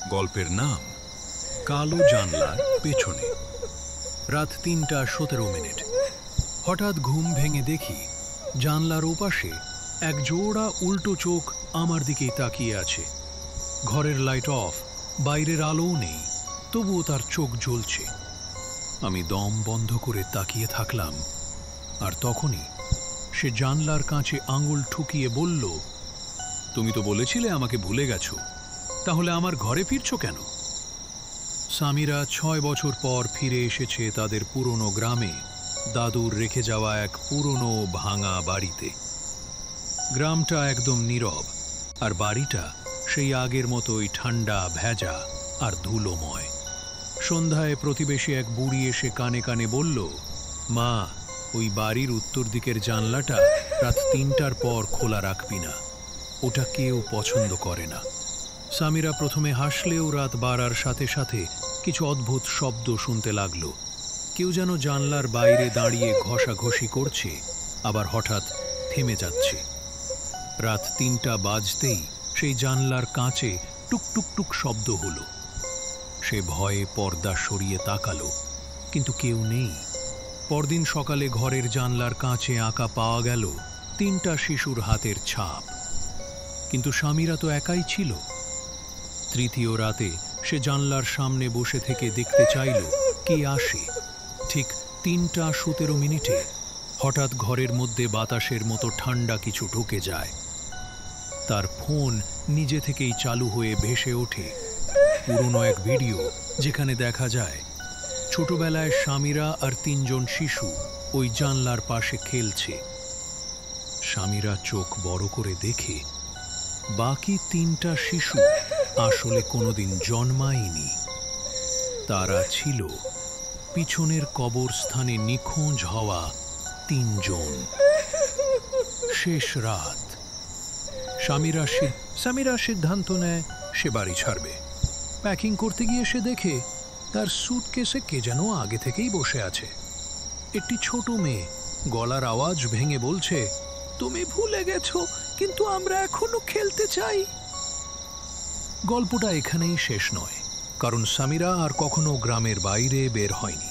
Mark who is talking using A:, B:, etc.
A: গল্পের নাম কালো জানলার পেছনে। রাত ৩:১৭। হঠাৎ ঘুম ভেঙে দেখি জানলার ওপাশে এক জোড়া উল্টো চোখ আমার দিকেই তাকিয়ে আছে। ঘরের লাইট অফ, বাইরের আলোও নেই, তবুও তার চোখ জ্বলছে। আমি দম বন্ধ করে তাকিয়ে থাকলাম, আর তখনই সে জানলার কাঁচে আঙুল ঠুকিয়ে বলল, তুমি তো বলেছিলে আমাকে ভুলে গেছো, তাহলে আমার ঘরে ফিরছো কেন? সামিরা ৬ বছর পর ফিরে এসেছে তাদের পুরনো গ্রামে, দাদুর রেখে যাওয়া এক পুরনো ভাঙা বাড়িতে। গ্রামটা একদম নীরব, আর বাড়িটা সেই আগের মতোই ঠান্ডা, ভেজা আর ধুলোময়। সন্ধ্যায় প্রতিবেশী এক বুড়ি এসে কানে কানে বলল, মা, ওই বাড়ির উত্তর দিকের জানলাটা রাত ৩টার পর খোলা রাখবি না, ওটা কেউ পছন্দ করে না। সামিরা প্রথমে হাসলেও রাত বাড়ার সাথে সাথে কিছু অদ্ভুত শব্দ শুনতে লাগল। কেউ যেন জানলার বাইরে দাঁড়িয়ে ঘষাঘষি করছে, আবার হঠাৎ থেমে যাচ্ছে। রাত ৩টা বাজতেই সেই জানলার কাঁচে টুকটুক টুক শব্দ হলো। সে ভয়ে পর্দা সরিয়ে তাকালো, কিন্তু কেউ নেই। পরদিন সকালে ঘরের জানলার কাঁচে আঁকা পাওয়া গেল ৩টা শিশুর হাতের ছাপ। কিন্তু সামিরা তো একাই ছিল। তৃতীয় রাতে সে জানলার সামনে বসে থেকে দেখতে চাইল কে আসে। ঠিক ৩:১৭ হঠাৎ ঘরের মধ্যে বাতাসের মতো ঠান্ডা কিছু ঢুকে যায়। তার ফোন নিজে থেকেই চালু হয়ে ভেসে ওঠে পুরনো এক ভিডিও, যেখানে দেখা যায় ছোটবেলায় সামিরা আর ৩ জন শিশু ওই জানলার পাশে খেলছে। সামিরা চোখ বড় করে দেখে বাকি ৩টা শিশু আসলে কোনোদিন জন্মায়নি। তারা ছিল পিছনের কবরস্থানে নিখোঁজ হওয়া ৩ জন। শেষ রাত। সামিরা সিদ্ধান্ত নেয় সে বাড়ি ছাড়বে। প্যাকিং করতে গিয়ে সে দেখে তার স্যুটকেসে কে যেন আগে থেকেই বসে আছে। একটি ছোট মেয়ে গলার আওয়াজ ভেঙে বলছে, তুমি ভুলে গেছো, কিন্তু আমরা এখনো খেলতে চাই। গল্পটা এখানেই শেষ নয়, কারণ সামিরা আর কখনো গ্রামের বাইরে বের হয়নি।